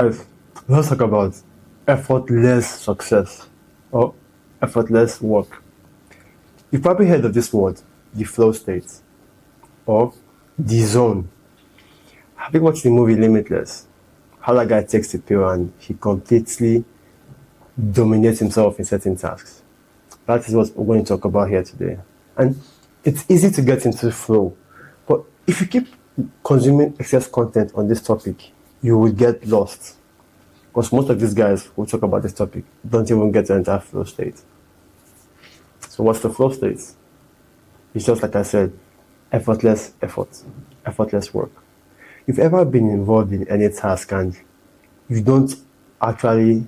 Guys, let's talk about effortless success or effortless work. You've probably heard of this word, the flow state or the zone. Have you watched the movie Limitless? How that guy takes the pill and he completely dominates himself in certain tasks. That is what we're going to talk about here today. And it's easy to get into flow, but if you keep consuming excess content on this topic, you will get lost. Because most of these guys who talk about this topic don't even get to enter flow state. So what's the flow state? It's just like I said, effortless effort, effortless work. If you've ever been involved in any task and you don't actually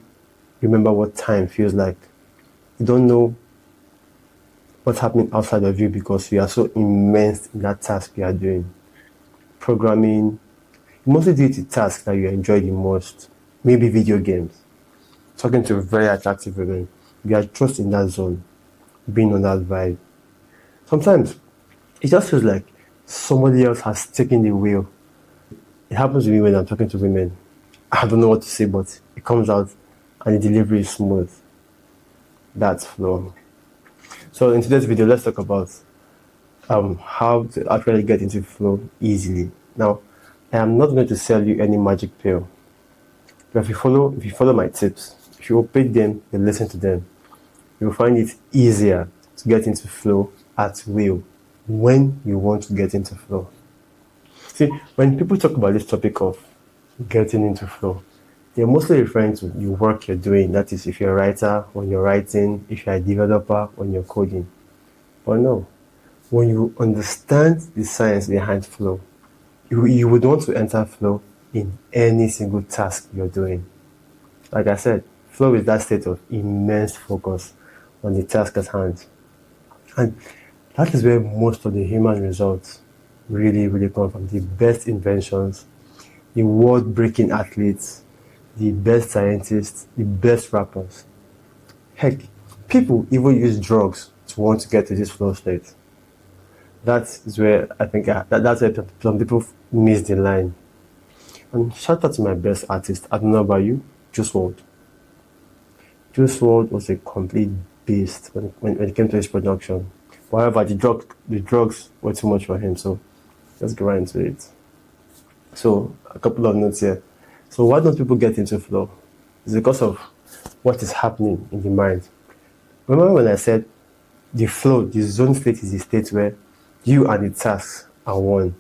remember what time feels like, you don't know what's happening outside of you because you are so immersed in that task you are doing. Programming, you mostly do it to tasks that you enjoy the most. Maybe video games, talking to very attractive women. You are just in that zone, being on that vibe. Sometimes it just feels like somebody else has taken the wheel. It happens to me when I'm talking to women. I don't know what to say, but it comes out and the delivery is smooth. That's flow. So in today's video, let's talk about how to actually get into flow easily. Now, I am not going to sell you any magic pill. But if you follow my tips, if you obey them and listen to them, you'll find it easier to get into flow at will when you want to get into flow. See, when people talk about this topic of getting into flow, they're mostly referring to the work you're doing. That is, if you're a writer, when you're writing, if you're a developer, when you're coding. But no, when you understand the science behind flow, you would want to enter flow in any single task you're doing. Like I said, flow is that state of immense focus on the task at hand. And that is where most of the human results really come from. The best inventions, the world-breaking athletes, the best scientists, the best rappers. Heck, people even use drugs to want to get to this flow state. That is where I think that's where some people miss the line. And shout out to my best artist. I don't know about you, Juice WRLD. Juice WRLD was a complete beast when it came to his production. However, the drugs were too much for him, so let's get right into it. So, a couple of notes here. So, why don't people get into flow? It's because of what is happening in the mind. Remember when I said the flow, the zone state is the state where you and the tasks are one.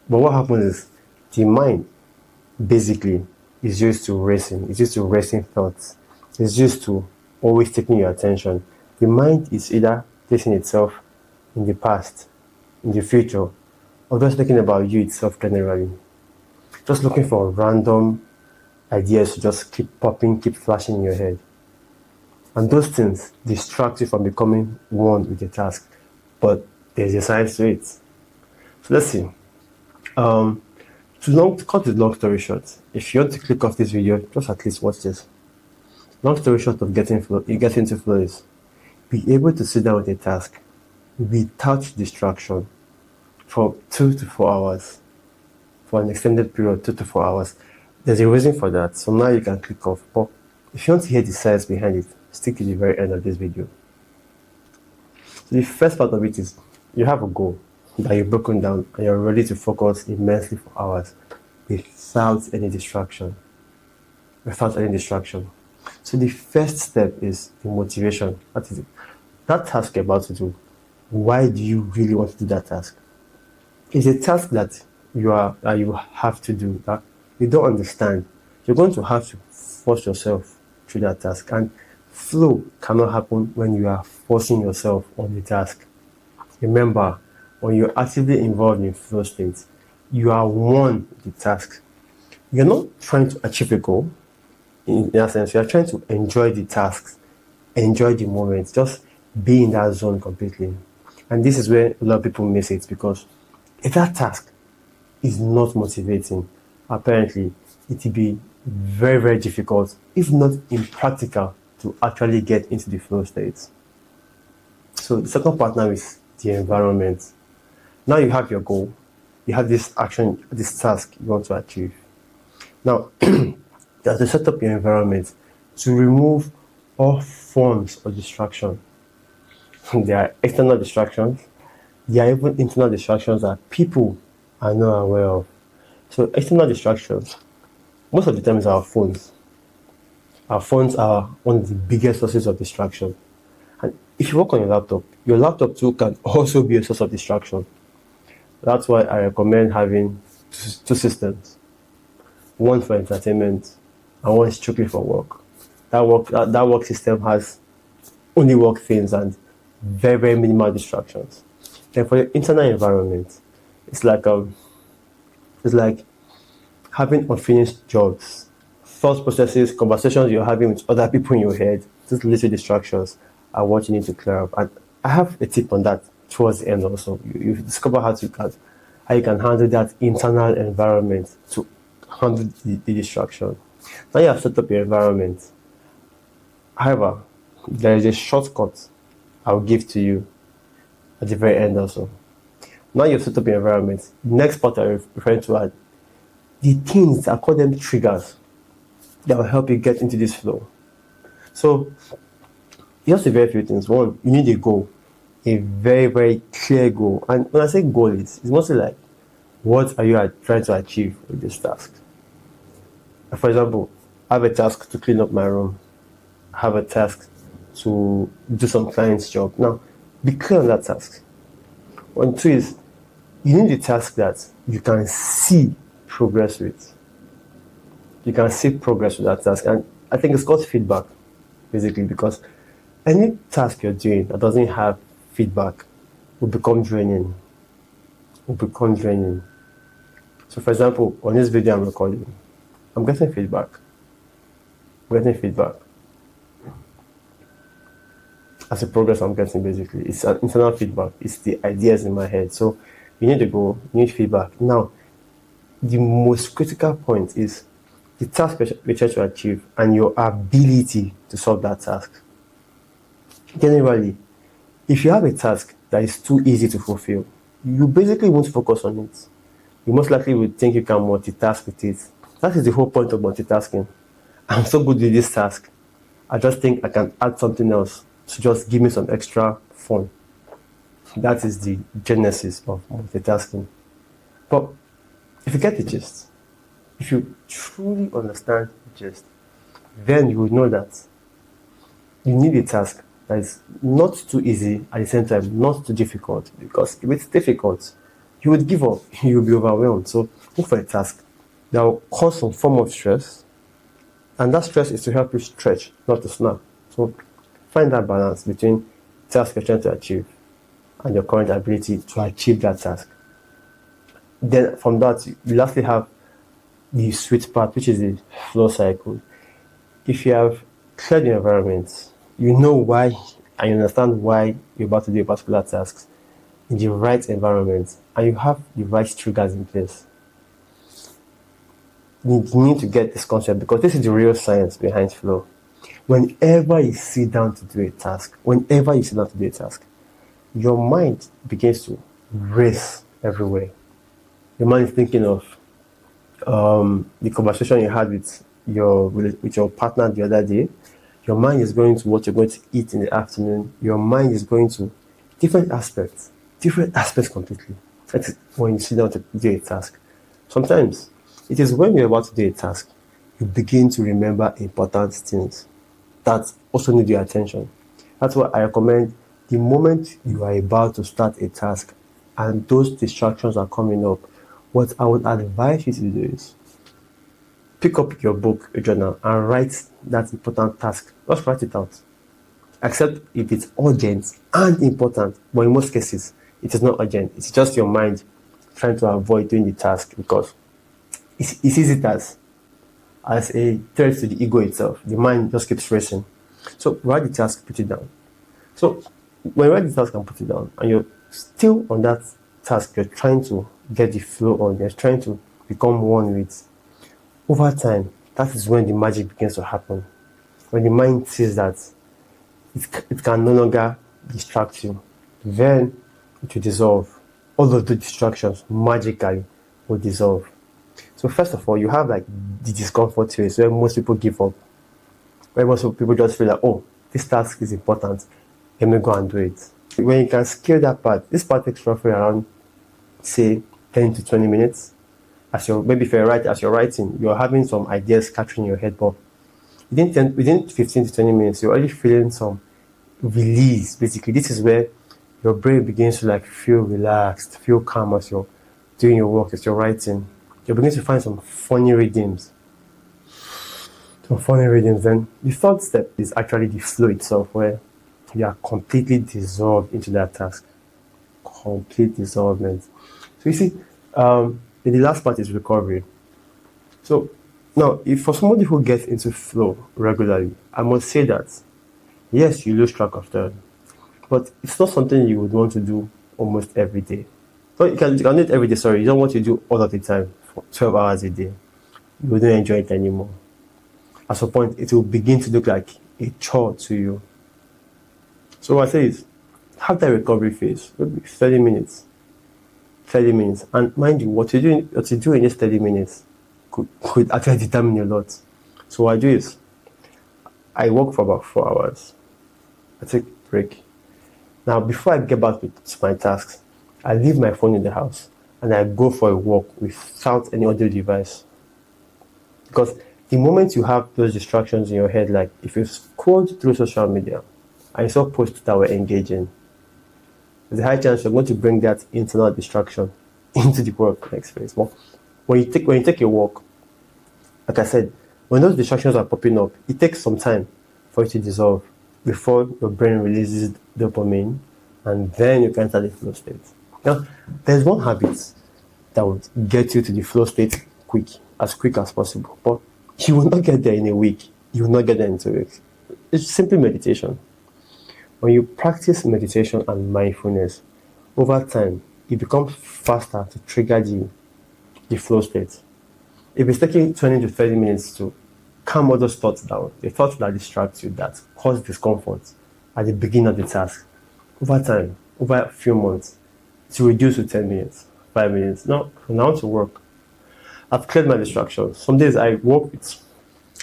But what happens is, the mind basically is used to racing. It's used to racing thoughts. It's used to always taking your attention. The mind is either placing itself in the past, in the future, or just thinking about you itself generally. Just looking for random ideas to just keep popping, keep flashing in your head. And those things distract you from becoming one with the task. But there's a science to it. So let's see. To cut the long story short, if you want to click off this video, just at least watch this. Long story short of getting into flow is be able to sit down with a task without distraction for 2 to 4 hours, for an extended period, 2 to 4 hours. There's a reason for that, so now you can click off. But if you want to hear the science behind it, stick to the very end of this video. So the first part of it is you have a goal that you've broken down and you're ready to focus immensely for hours without any distraction. So the first step is the motivation. That is it. That task you're about to do. Why do you really want to do that task? It's a task that you have to do that you don't understand. You're going to have to force yourself through that task. And flow cannot happen when you are forcing yourself on the task. Remember, when you're actively involved in flow state, you are one with the task. You're not trying to achieve a goal. In that sense, you are trying to enjoy the tasks, enjoy the moment, just be in that zone completely. And this is where a lot of people miss it, because if that task is not motivating, apparently it will be very difficult, if not impractical, to actually get into the flow state. So the second part now is the environment. Now you have your goal, you have this action, this task you want to achieve. Now, you have to set up your environment to remove all forms of distraction. There are external distractions, there are even internal distractions that people are not aware of. So, external distractions, most of the time, is our phones. Our phones are one of the biggest sources of distraction. And if you work on your laptop too can also be a source of distraction. That's why I recommend having two systems, one for entertainment and one strictly for work. That work system has only work things and very, very minimal distractions. Then for the internal environment, it's like it's like having unfinished jobs, thought processes, conversations you're having with other people in your head, these little distractions are what you need to clear up. And I have a tip on that towards the end also. You discover how you can handle that internal environment to handle the distraction. Now you have set up your environment. However, there is a shortcut I'll give to you at the very end also. Now you've set up your environment. The next part I'm referring to are the things, I call them triggers, that will help you get into this flow. So, just a very few things. One, you need a goal, a very, very clear goal. And when I say goal, it's mostly like, what are you trying to achieve with this task? For example, I have a task to clean up my room. I have a task to do some client's job. Now, be clear on that task. One, two is, you need a task that you can see progress with. You can see progress with that task. And I think it's called feedback, basically, because any task you're doing that doesn't have feedback will become draining. So, for example, on this video I'm recording, I'm getting feedback. As a progress I'm getting, basically. It's an internal feedback. It's the ideas in my head. So you need to go, you need feedback. Now, the most critical point is the task you're trying to achieve and your ability to solve that task. Generally, if you have a task that is too easy to fulfill, you basically won't focus on it. You most likely would think you can multitask with it. That is the whole point of multitasking. I'm so good with this task, I just think I can add something else to just give me some extra fun. That is the genesis of multitasking. But if you get the gist, if you truly understand the gist, then you will know that you need a task that is not too easy, at the same time not too difficult. Because if it's difficult, you would give up, you will be overwhelmed. So look for a task that will cause some form of stress, and that stress is to help you stretch, not to snap. So find that balance between the task you're trying to achieve and your current ability to achieve that task. Then from that, you lastly have the sweet part, which is the flow cycle. If you have cleared your environment, you know why and you understand why you're about to do a particular task in the right environment, and you have the right triggers in place. You need to get this concept because this is the real science behind flow. Whenever you sit down to do a task, your mind begins to race everywhere. Your mind is thinking of the conversation you had with your partner the other day. Your mind is going to what you're going to eat in the afternoon. Your mind is going to different aspects completely. That's when you sit down to do a task. Sometimes it is when you're about to do a task, you begin to remember important things that also need your attention. That's why I recommend the moment you are about to start a task and those distractions are coming up, what I would advise you to do is pick up your book, your journal, and write that important task. Just write it out. Except if it's urgent and important, but in most cases, it is not urgent. It's just your mind trying to avoid doing the task because it sees it as a threat to the ego itself. The mind just keeps racing. So write the task, put it down. So when you write the task and put it down, and you're still on that task, you're trying to get the flow on, you're trying to become one with. Over time, that is when the magic begins to happen. When the mind sees that it can no longer distract you, then it will dissolve. All of the distractions magically will dissolve. So first of all, you have like the discomfort phase where most people give up, where most people just feel like, oh, this task is important, let me go and do it. When you can scale that part, this part takes roughly around, say, 10 to 20 minutes. Maybe if you're writing, as you're writing, you're having some ideas capturing your head, but within 15 to 20 minutes, you're already feeling some release. Basically, this is where your brain begins to like feel relaxed, feel calm as you're doing your work, as you're writing. You're beginning to find some funny rhythms. Then the third step is actually the flow itself, where you are completely dissolved into that task. Complete dissolvement. So you see, the last part is recovery. So now, if for somebody who gets into flow regularly, I must say that yes, you lose track of time, but it's not something you would want to do almost every day. So you can do it every day. Sorry, you don't want to do all of the time for 12 hours a day. You wouldn't enjoy it anymore. At some point, it will begin to look like a chore to you. So what I say is, have that recovery phase, maybe 30 minutes. 30 minutes. And mind you, what you do in this 30 minutes could actually determine a lot. So what I do is, I work for about 4 hours. I take a break. Now, before I get back to my tasks, I leave my phone in the house and I go for a walk without any audio device. Because the moment you have those distractions in your head, like if you scrolled through social media and you saw posts that were engaging, there's a high chance you're going to bring that internal distraction into the work experience. But when you take a walk, like I said, when those distractions are popping up, it takes some time for it to dissolve before your brain releases dopamine, and then you can enter the flow state. Now, there's one habit that would get you to the flow state as quick as possible, but you will not get there in a week. You will not get there in 2 weeks. It's simply meditation. When you practice meditation and mindfulness, over time, it becomes faster to trigger the flow state. If it's taking 20 to 30 minutes to calm all those thoughts down, the thoughts that distract you, that cause discomfort at the beginning of the task, over time, over a few months, it will reduce to 10 minutes, 5 minutes. Now to work. I've cleared my distractions. Some days I work with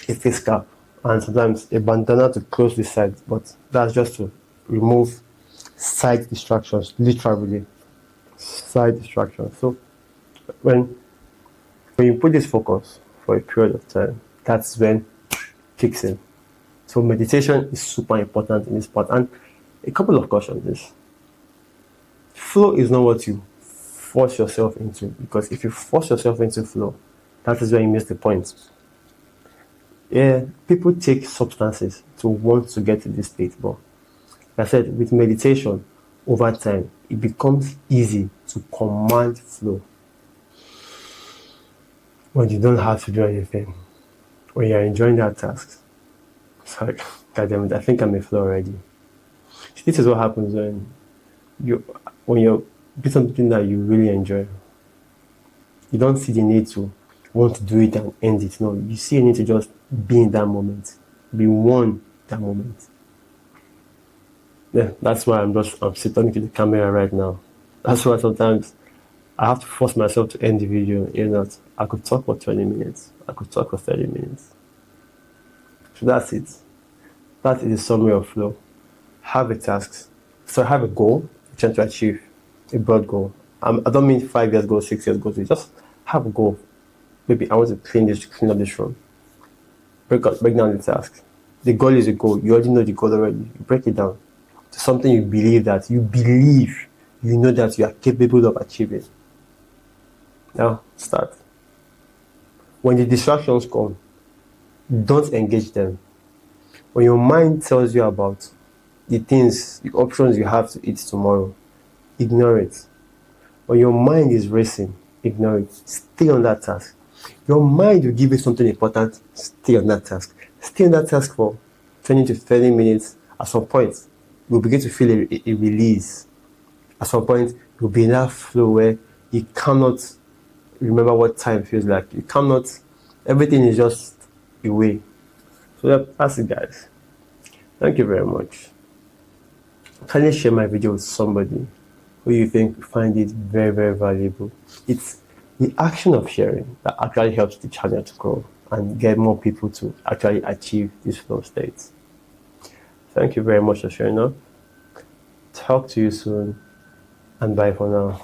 a face cap and sometimes a bandana to close the sides, but that's just to remove side distractions, literally side distractions. So when you put this focus for a period of time, that's when it kicks in. So meditation is super important in this part. And a couple of cautions is, flow is not what you force yourself into, because if you force yourself into flow, that is where you miss the point. Yeah, people take substances to want to get to this state, but like I said, with meditation, over time, it becomes easy to command flow. When you don't have to do anything, when you're enjoying that task, it's like, God damn it, I think I'm in flow already. This is what happens when you do something that you really enjoy. You don't see the need to want to do it and end it. No, you see a need to just be in that moment, be one that moment. Yeah, that's why I'm sitting to the camera right now. That's why sometimes I have to force myself to end the video. You know, I could talk for 20 minutes. I could talk for 30 minutes. So that's it. That is the summary of flow. Have a task. So have a goal you're trying to achieve, a broad goal. I don't mean 5 years goal, 6 years goal. Just have a goal. Maybe I want to clean up this room. Break down the task. The goal is a goal. You already know the goal already. You break it down to something you believe that you know that you are capable of achieving. Now, start. When the distractions come, don't engage them. When your mind tells you about the options you have to eat tomorrow, ignore it. When your mind is racing, ignore it. Stay on that task. Your mind will give you something important. Stay on that task. Stay on that task for 20 to 30 minutes. At some point, you'll begin to feel a release. At some point, you'll be in that flow where you cannot remember what time feels like. Everything is just away. So that's it, guys. Thank you very much. Kindly share my video with somebody who you think find it very, very valuable. It's the action of sharing that actually helps the channel to grow and get more people to actually achieve these flow states. Thank you very much for sharing up. Talk to you soon, and bye for now.